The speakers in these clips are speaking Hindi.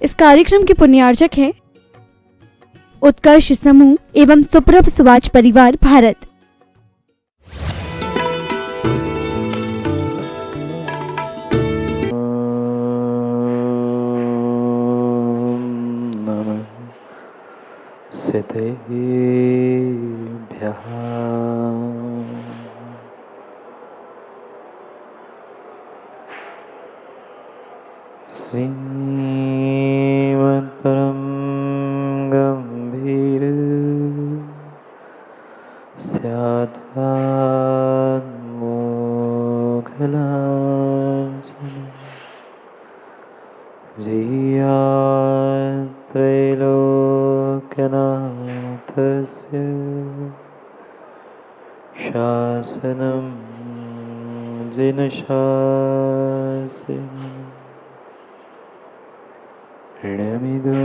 इस कार्यक्रम के पुण्यार्चक हैं उत्कर्ष समूह एवं सुप्रभ समाज परिवार भारत। सिद्धेभ्यः श्रीमद्परम गंभीर स्याद्वान्मोघलाञ्छन त्रैलोक्यनाथस्य शासनं जिनशासनं ऋणमिदोढवट्टबाणं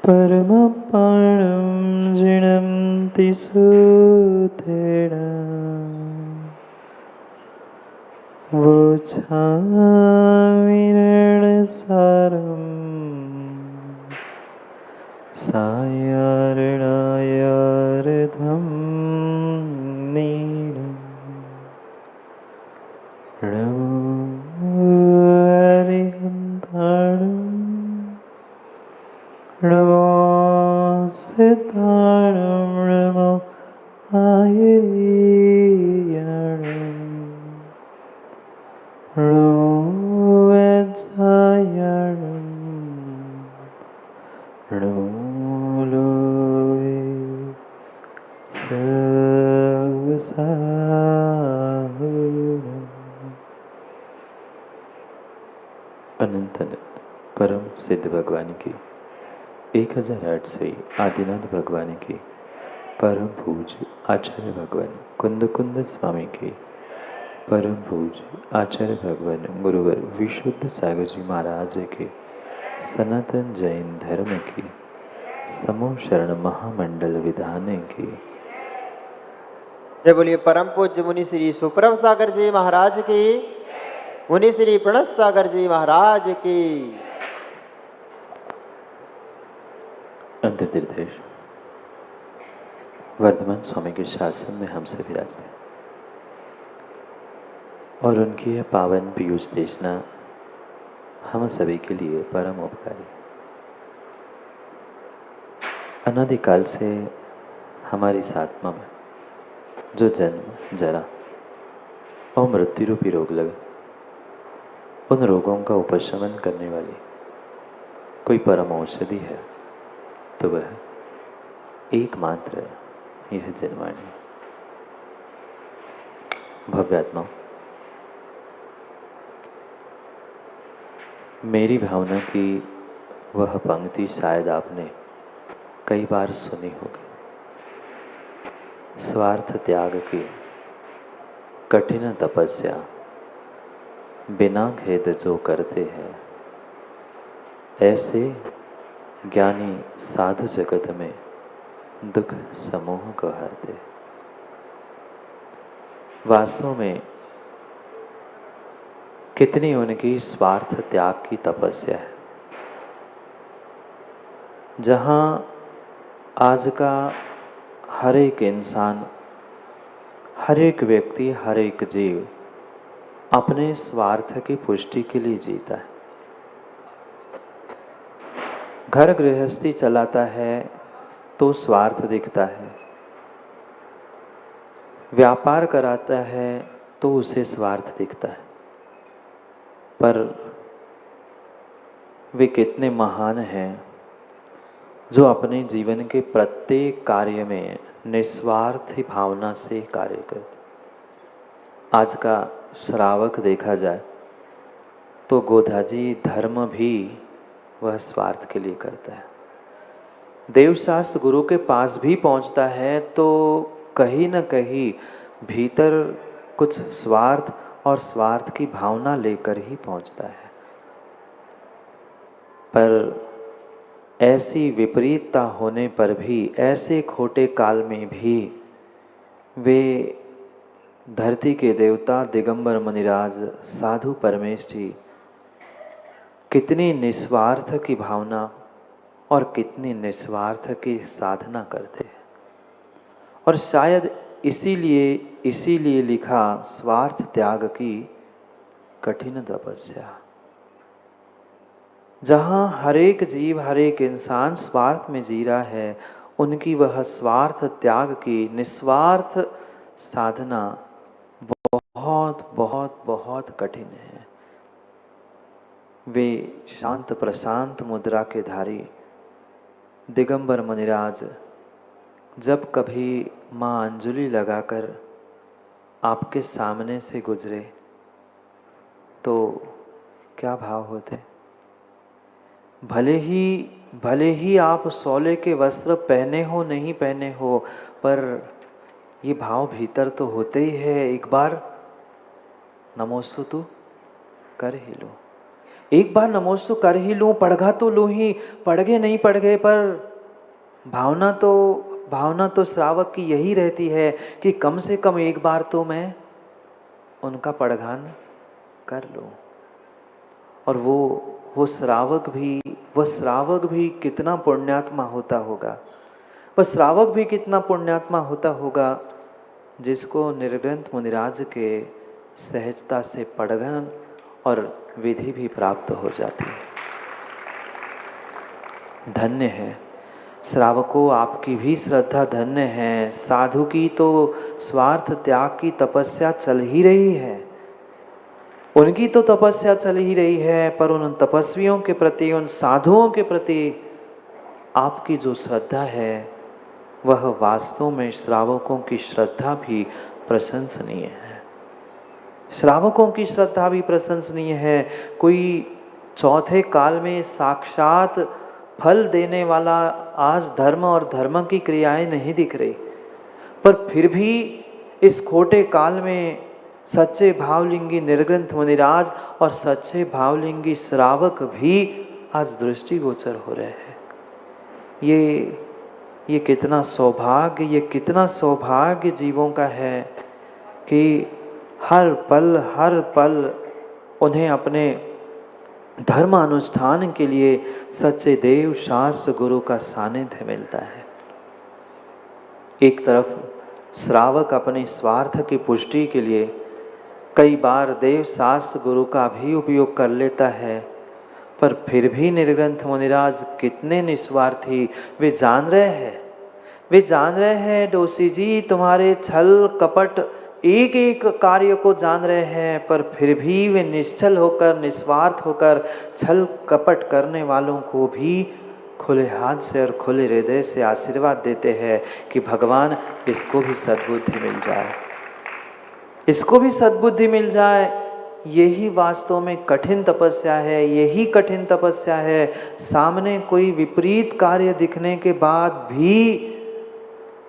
परमपाणं जिणन्ति सूतेन वोच्छामिरणसारं सायारणायार्धं नीडम् नमो हरिहन्ताणं नमो सिद्धाणं नमो आयर्याणं नमो वत्सायाणं नमो लोके सर्वसाहुरम्। अनंत अनंत परम सिद्ध भगवान की 1008 से आदिनाथ भगवान की परम पूज्य आचार्य भगवान कुंद कुंद स्वामी के परम पूज्य आचार्य भगवान गुरुवर विशुद्ध सागर जी महाराज के सनातन जैन धर्म की समूह शरण महामंडल विधान की जय बोलिए परम पूज्य मुनि श्री सुप्रभ सागर जी महाराज की, मुनि श्री प्रणत सागर जी महाराज की। अंतर्देश वर्धमान स्वामी के शासन में हम सभी विराजते हैं और उनकी यह पावन पीयूष देशना हम सभी के लिए परम उपकारी। अनादिकाल से हमारी इस आत्मा में जो जन्म जरा और मृत्यु रूपी रोग लगे, उन रोगों का उपशमन करने वाली कोई परम औषधि है तो वह एकमात्र यह जनवाणी। भव्यात्माओं, मेरी भावना की वह पंक्ति शायद आपने कई बार सुनी होगी। स्वार्थ त्याग की कठिन तपस्या बिना खेद जो करते हैं, ऐसे ज्ञानी साधु जगत में दुख समूह को हरते। वास्तव में कितनी उनकी स्वार्थ त्याग की तपस्या है। जहाँ आज का हर एक इंसान, हर एक व्यक्ति, हर एक जीव अपने स्वार्थ की पुष्टि के लिए जीता है। घर गृहस्थी चलाता है तो स्वार्थ दिखता है, व्यापार कराता है तो उसे स्वार्थ दिखता है। पर वे कितने महान हैं जो अपने जीवन के प्रत्येक कार्य में निस्वार्थी भावना से कार्य करते। आज का श्रावक देखा जाए तो गोधाजी धर्म भी वह स्वार्थ के लिए करता है। देवशास्त्र गुरु के पास भी पहुंचता है तो कहीं न कहीं भीतर कुछ स्वार्थ और स्वार्थ की भावना लेकर ही पहुंचता है। पर ऐसी विपरीतता होने पर भी, ऐसे खोटे काल में भी वे धरती के देवता दिगंबर मुनिराज साधु परमेश जी कितनी निस्वार्थ की भावना और कितनी निस्वार्थ की साधना करते हैं। और शायद इसीलिए लिखा स्वार्थ त्याग की कठिन तपस्या। जहाँ हर एक जीव हर एक इंसान स्वार्थ में जी रहा है, उनकी वह स्वार्थ त्याग की निस्वार्थ साधना बहुत बहुत बहुत कठिन है। वे शांत प्रशांत मुद्रा के धारी दिगंबर मुनिराज जब कभी माँ अंजलि लगाकर आपके सामने से गुजरे तो क्या भाव होते? भले ही आप सोले के वस्त्र पहने हो नहीं पहने हो, पर ये भाव भीतर तो होते ही है। एक बार नमोस्तुतु कर ही लो, एक बार नमोस्तु कर ही लूँ, पढ़गा तो लूँ ही, पढ़ गए नहीं पढ़ गए, पर भावना तो श्रावक की यही रहती है कि कम से कम एक बार तो मैं उनका पढ़गान कर लूँ। और वो श्रावक भी कितना पुण्यात्मा होता होगा, वह श्रावक भी कितना पुण्यात्मा होता होगा जिसको निर्ग्रंथ मुनिराज के सहजता से पढ़गन और विधि भी प्राप्त हो जाती है। धन्य है श्रावकों, आपकी भी श्रद्धा धन्य है। साधु की तो स्वार्थ त्याग की तपस्या चल ही रही है, उनकी तो तपस्या चल ही रही है, पर उन तपस्वियों के प्रति, उन साधुओं के प्रति आपकी जो श्रद्धा है वह वास्तव में श्रावकों की श्रद्धा भी प्रशंसनीय है। श्रावकों की श्रद्धा भी प्रशंसनीय है। कोई चौथे काल में साक्षात फल देने वाला आज धर्म और धर्म की क्रियाएं नहीं दिख रही, पर फिर भी इस खोटे काल में सच्चे भावलिंगी निर्ग्रंथ मुनिराज और सच्चे भावलिंगी श्रावक भी आज दृष्टिगोचर हो रहे हैं। ये कितना सौभाग्य जीवों का है कि हर पल उन्हें अपने धर्म अनुष्ठान के लिए सच्चे देव शास्त्र गुरु का सानिध्य मिलता है। एक तरफ श्रावक अपने स्वार्थ की पुष्टि के लिए कई बार देव शास्त्र गुरु का भी उपयोग कर लेता है, पर फिर भी निर्ग्रंथ मुनिराज कितने निस्वार्थी। वे जान रहे हैं डोसी जी, तुम्हारे छल कपट एक एक कार्य को जान रहे हैं, पर फिर भी वे निश्चल होकर निस्वार्थ होकर छल कपट करने वालों को भी खुले हाथ से और खुले हृदय से आशीर्वाद देते हैं कि भगवान इसको भी सद्बुद्धि मिल जाए, इसको भी सद्बुद्धि मिल जाए। यही वास्तव में कठिन तपस्या है, यही कठिन तपस्या है। सामने कोई विपरीत कार्य दिखने के बाद भी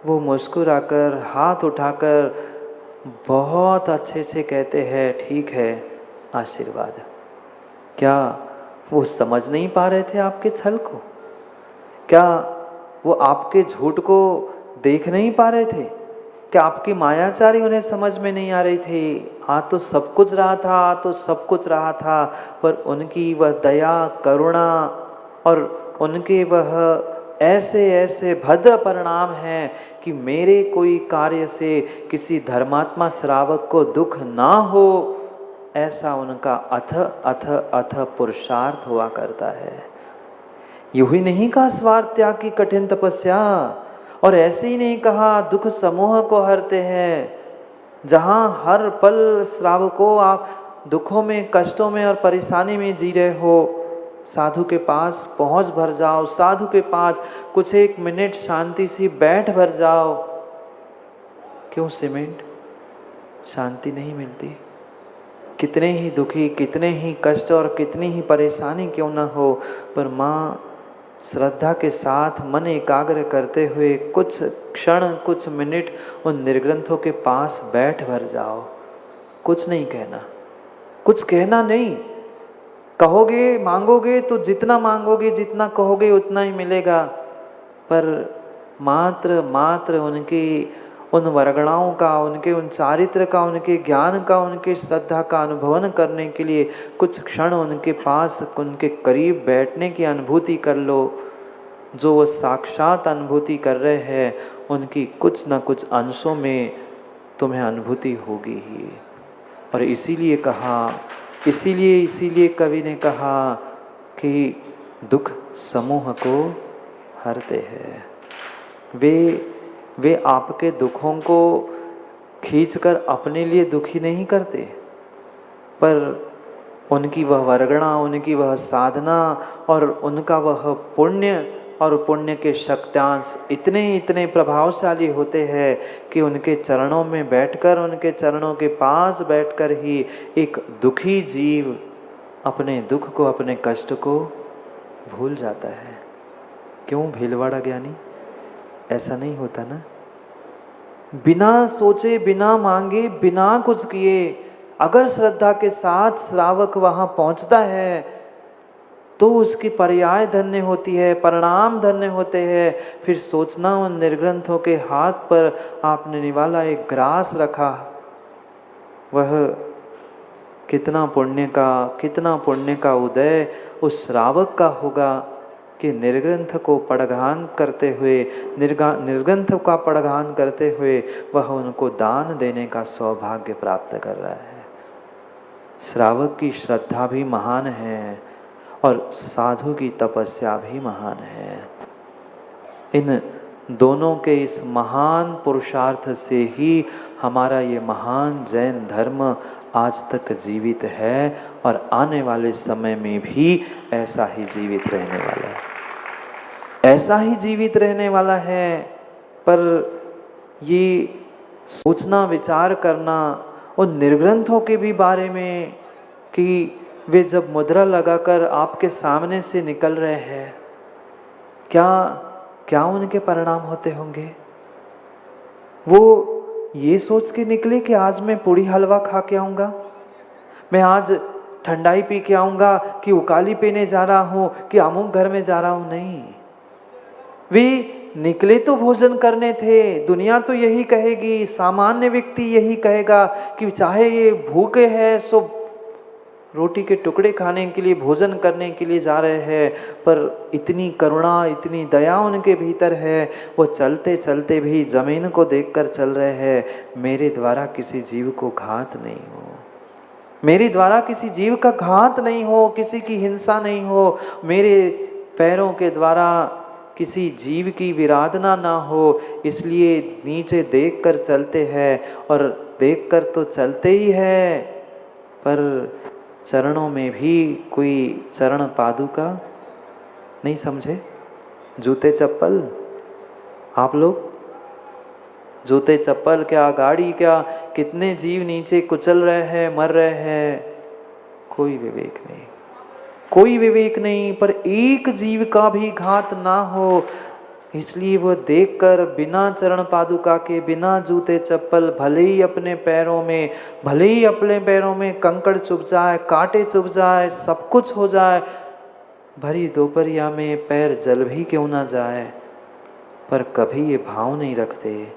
वो मुस्कुराकर हाथ उठाकर बहुत अच्छे से कहते हैं ठीक है, आशीर्वाद। क्या वो समझ नहीं पा रहे थे आपके छल को? क्या वो आपके झूठ को देख नहीं पा रहे थे? क्या आपकी मायाचारी उन्हें समझ में नहीं आ रही थी? तो सब कुछ रहा था, पर उनकी वह दया करुणा और उनके वह ऐसे भद्र परिणाम हैं कि मेरे कोई कार्य से किसी धर्मात्मा श्रावक को दुख ना हो, ऐसा उनका अथ पुरुषार्थ हुआ करता है। यूं ही नहीं कहा स्वार्थ त्याग की कठिन तपस्या, और ऐसे ही नहीं कहा दुख समूह को हरते हैं। जहाँ हर पल श्रावकों आप दुखों में, कष्टों में और परेशानी में जी रहे हो, साधु के पास पहुँच भर जाओ, साधु के पास कुछ एक मिनट शांति से बैठ भर जाओ। क्यों सीमेंट? शांति नहीं मिलती। कितने ही दुखी, कितने ही कष्ट और कितनी ही परेशानी क्यों ना हो, पर माँ श्रद्धा के साथ मन एकाग्र करते हुए कुछ क्षण, कुछ मिनट उन निर्ग्रंथों के पास बैठ भर जाओ। कुछ नहीं कहना, कुछ कहना नहीं। कहोगे, मांगोगे तो जितना मांगोगे, जितना कहोगे उतना ही मिलेगा, पर मात्र उन वर्गणाओं का, उनके उन चारित्र का, उनके ज्ञान का, उनके श्रद्धा का अनुभवन करने के लिए कुछ क्षण उनके पास, उनके करीब बैठने की अनुभूति कर लो। जो वो साक्षात अनुभूति कर रहे हैं उनकी कुछ न कुछ अंशों में तुम्हें अनुभूति होगी ही। और इसीलिए कवि ने कहा कि दुख समूह को हरते हैं। वे आपके दुखों को खींचकर अपने लिए दुखी नहीं करते, पर उनकी वह वर्गणा, उनकी वह साधना और उनका वह पुण्य और पुण्य के शक्त्यांश इतने प्रभावशाली होते हैं कि उनके चरणों में बैठकर, उनके चरणों के पास बैठकर ही एक दुखी जीव अपने दुख को, अपने कष्ट को भूल जाता है। क्यों भीलवाड़ा ज्ञानी? ऐसा नहीं होता ना? बिना सोचे, बिना मांगे, बिना कुछ किए अगर श्रद्धा के साथ श्रावक वहां पहुंचता है तो उसकी पर्याय धन्य होती है, परिणाम धन्य होते हैं। फिर सोचना, उन निर्ग्रंथों के हाथ पर आपने निवाला एक ग्रास रखा, वह कितना पुण्य का उदय उस श्रावक का होगा कि निर्ग्रंथ को पड़गान करते हुए, निर्ग्रंथ का पड़गान करते हुए वह उनको दान देने का सौभाग्य प्राप्त कर रहा है। श्रावक की श्रद्धा भी महान है और साधु की तपस्या भी महान है। इन दोनों के इस महान पुरुषार्थ से ही हमारा ये महान जैन धर्म आज तक जीवित है और आने वाले समय में भी ऐसा ही जीवित रहने वाला है, ऐसा ही जीवित रहने वाला है। पर ये सोचना, विचार करना उन निर्ग्रंथों के भी बारे में कि वे जब मुद्रा लगाकर आपके सामने से निकल रहे हैं, क्या उनके परिणाम होते होंगे? वो ये सोच के निकले कि आज मैं पूड़ी हलवा खा के आऊँगा, मैं आज ठंडाई पी के आऊँगा, कि उकाली पीने जा रहा हूँ, कि अमुक घर में जा रहा हूँ। नहीं, वे निकले तो भोजन करने थे। दुनिया तो यही कहेगी, सामान्य व्यक्ति यही कहेगा कि चाहे ये भूखे हैं सो रोटी के टुकड़े खाने के लिए, भोजन करने के लिए जा रहे हैं, पर इतनी करुणा, इतनी दया उनके भीतर है, वो चलते चलते भी जमीन को देखकर चल रहे हैं, मेरे द्वारा किसी जीव को घात नहीं हो, मेरे द्वारा किसी जीव का घात नहीं हो, किसी की हिंसा नहीं हो, मेरे पैरों के द्वारा किसी जीव की विराधना ना हो, इसलिए नीचे देखकर चलते हैं। और देखकर तो चलते ही है, पर चरणों में भी कोई चरण पादुका नहीं समझे। जूते चप्पल, आप लोग जूते चप्पल क्या, गाड़ी क्या, कितने जीव नीचे कुचल रहे हैं, मर रहे हैं, कोई विवेक नहीं, कोई विवेक नहीं। पर एक जीव का भी घात ना हो, इसलिए वह देखकर बिना चरण पादुका के, बिना जूते चप्पल, भले ही अपने पैरों में कंकड़ चुभ जाए, कांटे चुभ जाए, सब कुछ हो जाए, भरी दोपहरिया में पैर जल भी क्यों ना जाए, पर कभी ये भाव नहीं रखते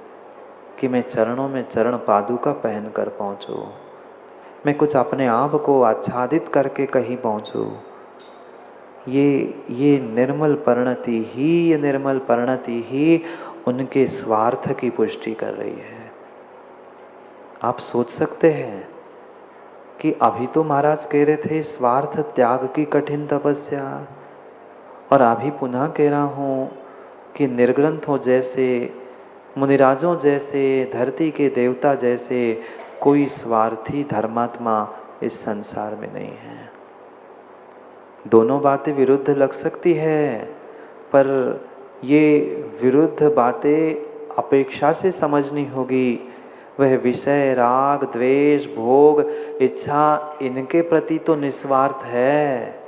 कि मैं चरणों में चरण पादुका पहन कर पहुँचूँ, मैं कुछ अपने आप को आच्छादित करके कहीं पहुँचूँ। ये निर्मल परिणति ही उनके स्वार्थ की पुष्टि कर रही है। आप सोच सकते हैं कि अभी तो महाराज कह रहे थे स्वार्थ त्याग की कठिन तपस्या, और अभी पुनः कह रहा हूँ कि निर्ग्रंथों जैसे, मुनिराजों जैसे, धरती के देवता जैसे कोई स्वार्थी धर्मात्मा इस संसार में नहीं है। दोनों बातें विरुद्ध लग सकती है, पर ये विरुद्ध बातें अपेक्षा से समझनी होगी। वह विषय, राग, द्वेष, भोग, इच्छा, इनके प्रति तो निस्वार्थ है,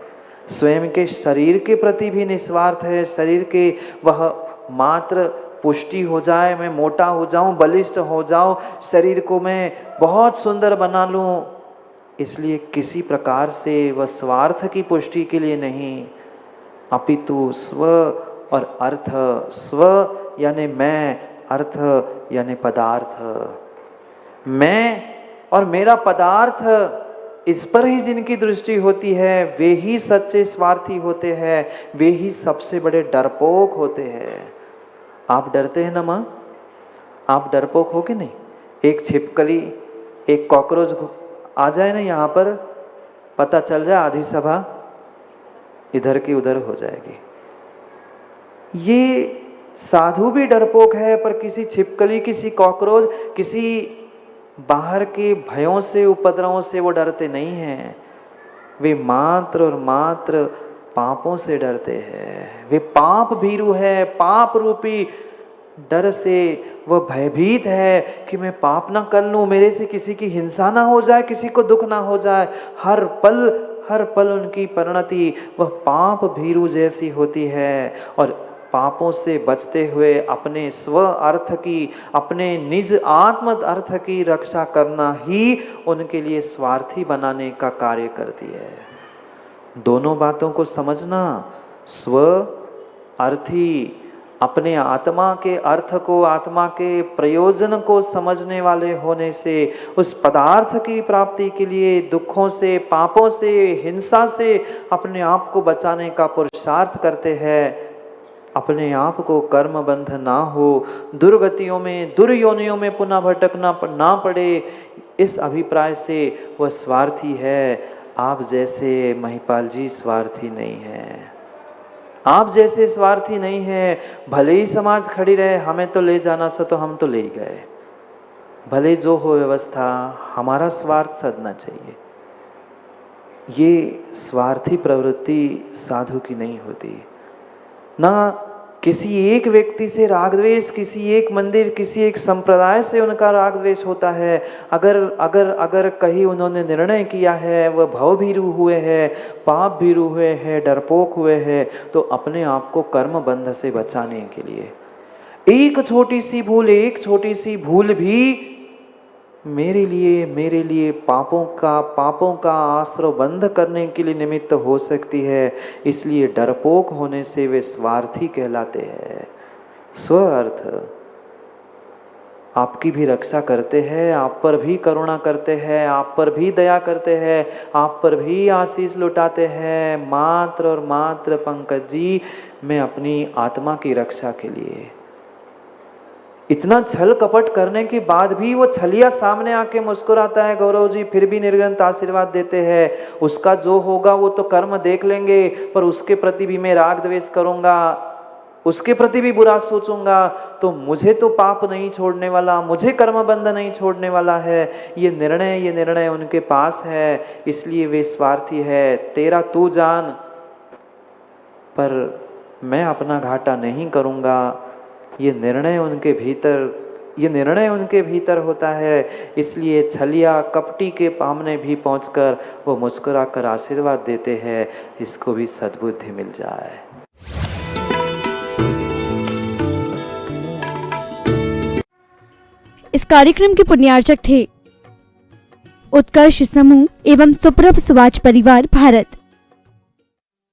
स्वयं के शरीर के प्रति भी निस्वार्थ है। शरीर के वह मात्र पुष्टि हो जाए, मैं मोटा हो जाऊं, बलिष्ठ हो जाऊं, शरीर को मैं बहुत सुंदर बना लूं, इसलिए किसी प्रकार से वह स्वार्थ की पुष्टि के लिए नहीं, अपितु स्व और अर्थ, स्व यानी मैं, अर्थ यानी पदार्थ, मैं और मेरा पदार्थ, इस पर ही जिनकी दृष्टि होती है वे ही सच्चे स्वार्थी होते हैं, वे ही सबसे बड़े डरपोक होते हैं। आप डरते हैं ना माँ? आप डरपोक हो कि नहीं? एक छिपकली, एक कॉकरोच आ जाए ना यहाँ पर, पता चल जाए आधी सभा इधर की उधर हो जाएगी। ये साधु भी डरपोक है, पर किसी छिपकली, किसी कॉकरोच, किसी बाहर के भयों से, उपद्रवों से वो डरते नहीं हैं। वे मात्र और मात्र पापों से डरते हैं। वे पाप भीरु है, पाप रूपी डर से वह भयभीत है कि मैं पाप ना कर लूं, मेरे से किसी की हिंसा ना हो जाए, किसी को दुख ना हो जाए। हर पल उनकी परिणति वह पाप भीरु जैसी होती है। और पापों से बचते हुए अपने स्व अर्थ की, अपने निज आत्म अर्थ की रक्षा करना ही उनके लिए स्वार्थी बनाने का कार्य करती है। दोनों बातों को समझना, स्व अर्थी, अपने आत्मा के अर्थ को, आत्मा के प्रयोजन को समझने वाले होने से उस पदार्थ की प्राप्ति के लिए दुखों से, पापों से, हिंसा से अपने आप को बचाने का पुरुषार्थ करते हैं। अपने आप को कर्म बंध ना हो, दुर्गतियों में, दुर्योनियों में पुनः भटकना ना पड़े, इस अभिप्राय से वह स्वार्थी है। आप जैसे महिपाल जी स्वार्थी नहीं है, आप जैसे स्वार्थी नहीं है। भले ही समाज खड़ी रहे, हमें तो ले जाना सा तो हम तो ले ही गए, भले जो हो व्यवस्था, हमारा स्वार्थ सदना चाहिए। ये स्वार्थी प्रवृत्ति साधु की नहीं होती। ना किसी एक व्यक्ति से राग द्वेष, किसी एक मंदिर, किसी एक संप्रदाय से उनका राग द्वेष होता है। अगर कहीं उन्होंने निर्णय किया है, वह भव भीरु हुए हैं, पाप भीरु हुए हैं, डरपोक हुए हैं, तो अपने आप को कर्म बंध से बचाने के लिए एक छोटी सी भूल भी मेरे लिए पापों का आश्रय बंद करने के लिए निमित्त हो सकती है। इसलिए डरपोक होने से वे स्वार्थी कहलाते हैं। स्व अर्थ आपकी भी रक्षा करते हैं, आप पर भी करुणा करते हैं, आप पर भी दया करते हैं, आप पर भी आशीष लुटाते हैं। मात्र और मात्र पंकज जी, मैं अपनी आत्मा की रक्षा के लिए, इतना छल कपट करने के बाद भी वो छलिया सामने आके मुस्कुराता है गौरव जी, फिर भी निर्गंत आशीर्वाद देते हैं। उसका जो होगा वो तो कर्म देख लेंगे, पर उसके प्रति भी मैं राग द्वेष करूंगा, उसके प्रति भी बुरा सोचूंगा, तो मुझे तो पाप नहीं छोड़ने वाला, मुझे कर्म बंध नहीं छोड़ने वाला है। ये निर्णय उनके पास है, इसलिए वे स्वार्थी है। तेरा तू जान, पर मैं अपना घाटा नहीं करूंगा। ये निर्णय उनके भीतर होता है। इसलिए छलिया कपटी के सामने भी पहुंचकर वो मुस्कुरा कर आशीर्वाद देते हैं, इसको भी सद्बुद्धि मिल जाए। इस कार्यक्रम के पुण्यार्चक थे उत्कर्ष समूह एवं सुप्रभ सुवाच परिवार भारत।